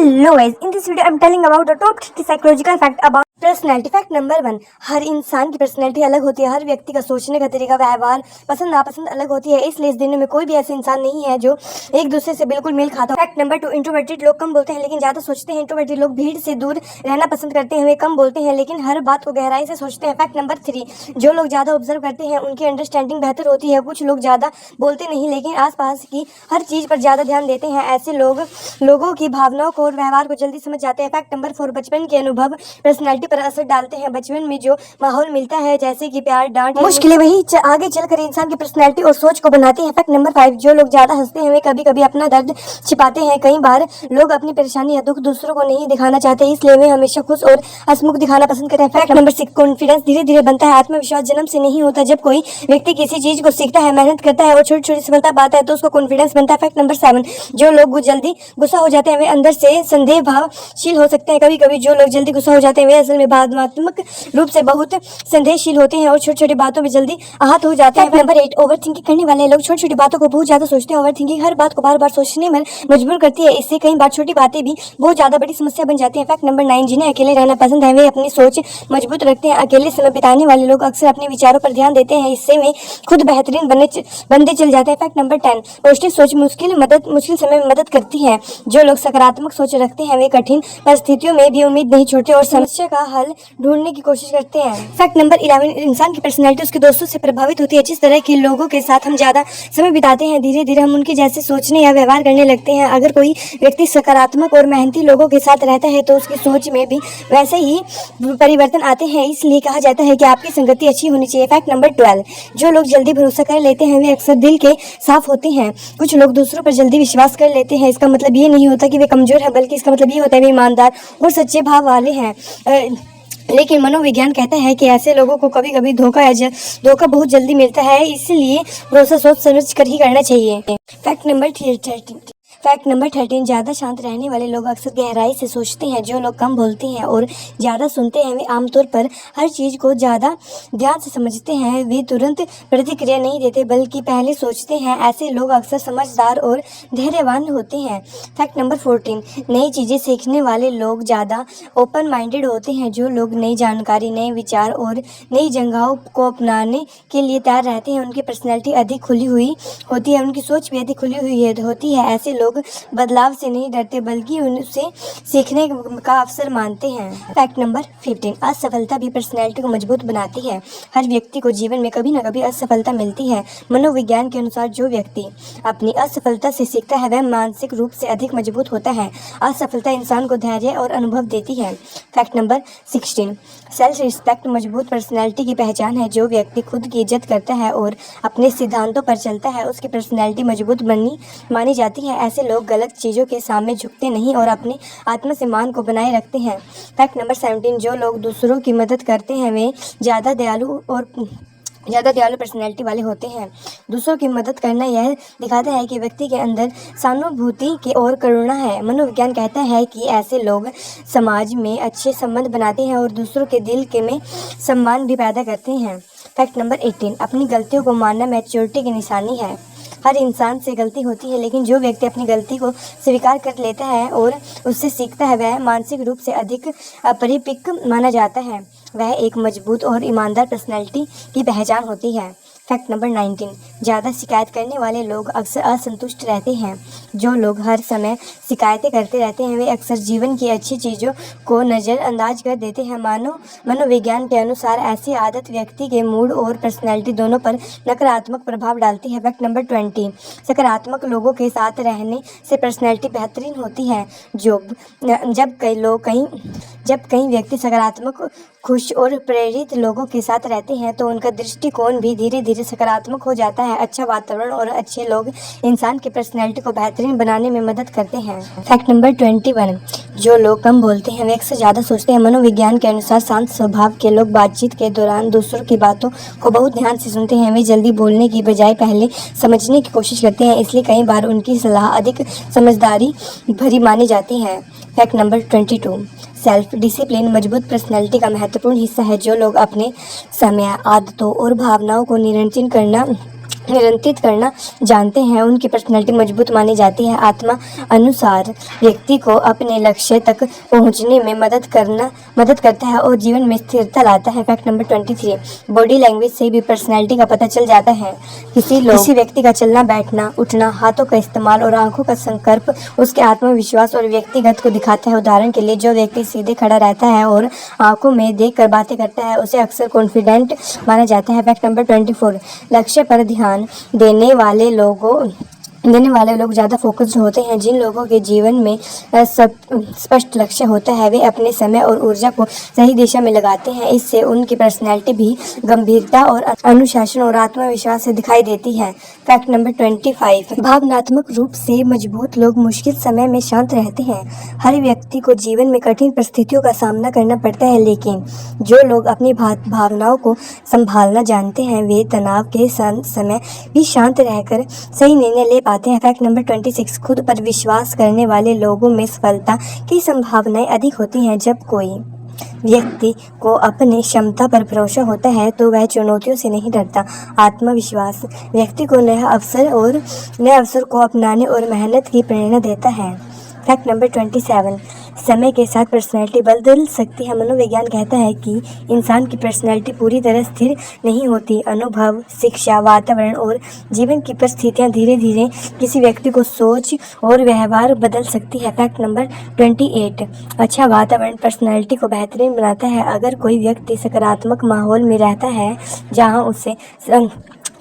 Hello guys, in this video I'm telling about the top 50 psychological fact about personality. Fact number 1, हर इंसान की personality अलग होती है। हर व्यक्ति का सोचने का तरीका, व्यवहार, पसंद नापसंद अलग होती है। इसलिए इस दुनिया में कोई भी ऐसा इंसान नहीं है जो एक दूसरे से बिल्कुल मेल खाता हो। फैक्ट नंबर 2, इंट्रोवर्टेड लोग कम बोलते हैं लेकिन ज्यादा सोचते हैं। इंट्रोवर्टेड लोग भीड़ से दूर रहना पसंद करते हैं। वे कम बोलते हैं लेकिन हर बात को गहराई से सोचते हैं। फैक्ट नंबर 3, जो लोग ज्यादा ऑब्जर्व करते हैं उनकी अंडरस्टैंडिंग बेहतर होती है। कुछ लोग ज्यादा बोलते नहीं लेकिन आसपास की हर चीज पर ज्यादा ध्यान देते हैं। ऐसे लोगों की भावनाओं को और व्यवहार को जल्दी समझ जाते हैं। फैक्ट नंबर 4, बचपन के अनुभव पर्सनैलिटी पर असर डालते हैं। बचपन में जो माहौल मिलता है जैसे कि प्यार, डांट, मुश्किलें, वही आगे चलकर इंसान की पर्सनैलिटी और सोच को बनाती है। फैक्ट नंबर 5, जो लोग ज्यादा हंसते हैं वे कभी कभी अपना दर्द छिपाते हैं। कई बार लोग अपनी परेशानी या दुख दूसरों को नहीं दिखाना चाहते, इसलिए वे हमेशा खुश और हंसमुख दिखाना पसंद करते हैं। फैक्ट नंबर 6, कॉन्फिडेंस धीरे धीरे बनता है। आत्मविश्वास जन्म से नहीं होता। जब कोई व्यक्ति किसी चीज को सीखता है, मेहनत करता है और छोटी छोटी सफलता पाता है तो उसको कॉन्फिडेंस बनता है। फैक्ट नंबर 7, जो लोग जल्दी गुस्सा हो जाते हैं वे अंदर से संदेह भावशील हो सकते हैं। कभी कभी जो लोग जल्दी गुस्सा हो जाते हैं वे असल में भावनात्मक रूप से बहुत संदेहशील होते हैं और छोटी छोटी बातों में जल्दी आहत हो जाते हैं। नंबर 8, ओवर थिंकिंग करने वाले लोग छोटी छोटी बातों को बहुत ज्यादा सोचते हैं। ओवर थिंकिंग हर बात को बार बार सोचने में मजबूर करती है। इससे कई बार छोटी बातें भी बहुत ज्यादा बड़ी समस्या बन जाती है। फैक्ट नंबर 9, जिन्हें अकेले रहना पसंद है वे अपनी सोच मजबूत रखते हैं। अकेले समय बिताने वाले लोग अक्सर अपने विचारों पर ध्यान देते हैं। इससे वे खुद बेहतरीन बनते चल जाते हैं। फैक्ट नंबर 10, पॉजिटिव सोच मुश्किल समय में मदद करती है। जो लोग सकारात्मक सोच रखते हैं वे कठिन परिस्थितियों में भी उम्मीद नहीं छोड़ते और समस्या का हल ढूंढने की कोशिश करते हैं। फैक्ट नंबर 11, इंसान की पर्सनैलिटी उसके दोस्तों से प्रभावित होती है। जिस तरह के लोगों के साथ हम ज्यादा समय बिताते हैं धीरे धीरे हम उनके जैसे सोचने या व्यवहार करने लगते हैं। अगर कोई व्यक्ति सकारात्मक और मेहनती लोगों के साथ रहता है तो उसकी सोच में भी वैसे ही परिवर्तन आते हैं। इसलिए कहा जाता है कि आपकी संगति अच्छी होनी चाहिए। फैक्ट नंबर 12, जो लोग जल्दी भरोसा कर लेते हैं वे अक्सर दिल के साफ होते हैं। कुछ लोग दूसरों पर जल्दी विश्वास कर लेते हैं। इसका मतलब ये नहीं होता कि वे कमजोर हैं, बल्कि इसका मतलब ये होता है वे ईमानदार और सच्चे भाव वाले हैं। लेकिन मनोविज्ञान कहता है कि ऐसे लोगों को कभी कभी धोखा बहुत जल्दी मिलता है, इसलिए भरोसा सोच समझ कर ही करना चाहिए। फैक्ट नंबर 13, ज़्यादा शांत रहने वाले लोग अक्सर गहराई से सोचते हैं। जो लोग कम बोलते हैं और ज़्यादा सुनते हैं वे आमतौर पर हर चीज़ को ज़्यादा ध्यान से समझते हैं। वे तुरंत प्रतिक्रिया नहीं देते बल्कि पहले सोचते हैं। ऐसे लोग अक्सर समझदार और धैर्यवान होते हैं। फैक्ट नंबर 14, नई चीज़ें सीखने वाले लोग ज़्यादा ओपन माइंडेड होते हैं। जो लोग नई जानकारी, नए विचार और नई जगहों को अपनाने के लिए तैयार रहते हैं उनकी पर्सनैलिटी अधिक खुली हुई होती है, उनकी सोच भी अधिक खुली हुई होती है। ऐसे लोग बदलाव से नहीं डरते बल्कि उनसे सीखने का अवसर मानते हैं। फैक्ट नंबर 15, असफलता भी पर्सनैलिटी को मजबूत बनाती है। हर व्यक्ति को जीवन में कभी न कभी असफलता मिलती है। मनोविज्ञान के अनुसार जो व्यक्ति अपनी असफलता से सीखता है वह मानसिक रूप से अधिक मजबूत होता है। असफलता इंसान को धैर्य और अनुभव देती है। फैक्ट नंबर 16, सेल्फ रिस्पेक्ट मजबूत पर्सनैलिटी की पहचान है। जो व्यक्ति खुद की इज्जत करता है और अपने सिद्धांतों पर चलता है उसकी पर्सनैलिटी मजबूत मानी जाती है। ऐसे लोग गलत चीज़ों के सामने झुकते नहीं और अपने आत्मसम्मान को बनाए रखते हैं। फैक्ट नंबर 17, जो लोग दूसरों की मदद करते हैं वे ज़्यादा दयालु पर्सनैलिटी वाले होते हैं। दूसरों की मदद करना यह दिखाता है कि व्यक्ति के अंदर सहानुभूति की और करुणा है। मनोविज्ञान कहता है कि ऐसे लोग समाज में अच्छे संबंध बनाते हैं और दूसरों के दिल में सम्मान भी पैदा करते हैं। फैक्ट नंबर 18, अपनी गलतियों को मानना मैच्योरिटी की निशानी है। हर इंसान से गलती होती है लेकिन जो व्यक्ति अपनी गलती को स्वीकार कर लेता है और उससे सीखता है वह मानसिक रूप से अधिक परिपक्व माना जाता है। वह एक मजबूत और ईमानदार पर्सनैलिटी की पहचान होती है। फैक्ट नंबर 19, ज़्यादा शिकायत करने वाले लोग अक्सर असंतुष्ट रहते हैं। जो लोग हर समय शिकायतें करते रहते हैं वे अक्सर जीवन की अच्छी चीज़ों को नज़रअंदाज कर देते हैं। मनोविज्ञान के अनुसार ऐसी आदत व्यक्ति के मूड और पर्सनैलिटी दोनों पर नकारात्मक प्रभाव डालती है। फैक्ट नंबर 20, सकारात्मक लोगों के साथ रहने से पर्सनैलिटी बेहतरीन होती है। जब कई व्यक्ति सकारात्मक, खुश और प्रेरित लोगों के साथ रहते हैं तो उनका दृष्टिकोण भी धीरे धीरे सकारात्मक हो जाता है। अच्छा वातावरण और अच्छे लोग इंसान की पर्सनैलिटी को बेहतरीन बनाने में मदद करते हैं। फैक्ट नंबर 21, जो लोग कम बोलते हैं वे अक्सर ज़्यादा सोचते हैं। मनोविज्ञान के अनुसार शांत स्वभाव के लोग बातचीत के दौरान दूसरों की बातों को बहुत ध्यान से सुनते हैं। वे जल्दी बोलने की बजाय पहले समझने की कोशिश करते हैं, इसलिए कई बार उनकी सलाह अधिक समझदारी भरी मानी जाती है। फैक्ट नंबर 22, सेल्फ डिसिप्लिन मजबूत पर्सनैलिटी का महत्वपूर्ण हिस्सा है। जो लोग अपने समय, आदतों और भावनाओं को नियंत्रित करना नियंत्रित करना जानते हैं। उनकी पर्सनैलिटी मजबूत मानी जाती है। आत्मा अनुसार व्यक्ति को अपने लक्ष्य तक पहुंचने में मदद करता है और जीवन में स्थिरता लाता है। फैक्ट नंबर 23, बॉडी लैंग्वेज से भी पर्सनैलिटी का पता चल जाता है। किसी व्यक्ति का चलना, बैठना, उठना, हाथों का इस्तेमाल और आंखों का संपर्क उसके आत्मविश्वास और व्यक्तिगत को दिखाता है। उदाहरण के लिए, जो व्यक्ति सीधे खड़ा रहता है और आंखों में देखकर बातें करता है उसे अक्सर कॉन्फिडेंट माना जाता है। फैक्ट नंबर 24, लक्ष्य पर ध्यान देने वाले लोग ज़्यादा फोकस्ड होते हैं। जिन लोगों के जीवन में स्पष्ट लक्ष्य होता है वे अपने समय और ऊर्जा को सही दिशा में लगाते हैं। इससे उनकी पर्सनैलिटी भी गंभीरता और अनुशासन और आत्मविश्वास से दिखाई देती है। फैक्ट नंबर 25, भावनात्मक रूप से मजबूत लोग मुश्किल समय में शांत रहते हैं। हर व्यक्ति को जीवन में कठिन परिस्थितियों का सामना करना पड़ता है, लेकिन जो लोग अपनी भावनाओं को संभालना जानते हैं वे तनाव के समय भी शांत रहकर सही निर्णय ले पाते हैं। फैक्ट नंबर 26, खुद पर विश्वास करने वाले लोगों में सफलता की संभावनाएं अधिक होती हैं। जब कोई व्यक्ति को अपनी क्षमता पर भरोसा होता है तो वह चुनौतियों से नहीं डरता। आत्मविश्वास व्यक्ति को नए अवसर को अपनाने और मेहनत की प्रेरणा देता है। फैक्ट नंबर 27, समय के साथ पर्सनैलिटी बदल सकती है। मनोविज्ञान कहता है कि इंसान की पर्सनैलिटी पूरी तरह स्थिर नहीं होती। अनुभव, शिक्षा, वातावरण और जीवन की परिस्थितियां धीरे धीरे किसी व्यक्ति को सोच और व्यवहार बदल सकती है। फैक्ट नंबर 28, अच्छा वातावरण पर्सनैलिटी को बेहतरीन बनाता है। अगर कोई व्यक्ति सकारात्मक माहौल में रहता है जहां उसे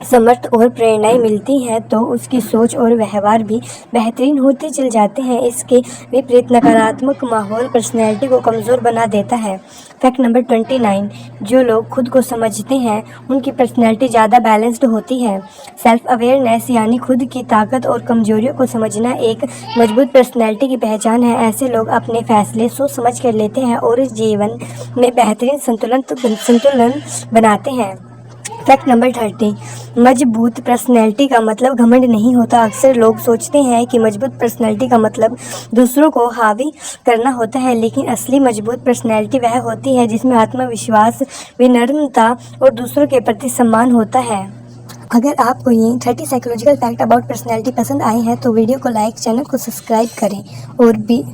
समर्थ और प्रेरणाएं मिलती हैं तो उसकी सोच और व्यवहार भी बेहतरीन होते चल जाते हैं। इसके विपरीत नकारात्मक माहौल पर्सनैलिटी को कमज़ोर बना देता है। फैक्ट नंबर 29, जो लोग खुद को समझते हैं उनकी पर्सनैलिटी ज़्यादा बैलेंस्ड होती है। सेल्फ अवेयरनेस यानी खुद की ताकत और कमजोरियों को समझना एक मजबूत पर्सनैलिटी की पहचान है। ऐसे लोग अपने फैसले सोच समझ कर लेते हैं और इस जीवन में बेहतरीन संतुलन बनाते हैं। फैक्ट नंबर 30, मजबूत पर्सनैलिटी का मतलब घमंड नहीं होता। अक्सर लोग सोचते हैं कि मजबूत पर्सनैलिटी का मतलब दूसरों को हावी करना होता है, लेकिन असली मजबूत पर्सनैलिटी वह होती है जिसमें आत्मविश्वास, विनम्रता और दूसरों के प्रति सम्मान होता है। अगर आपको ये 30 साइकोलॉजिकल फैक्ट अबाउट पर्सनैलिटी पसंद आए हैं तो वीडियो को लाइक, चैनल को सब्सक्राइब करें और भी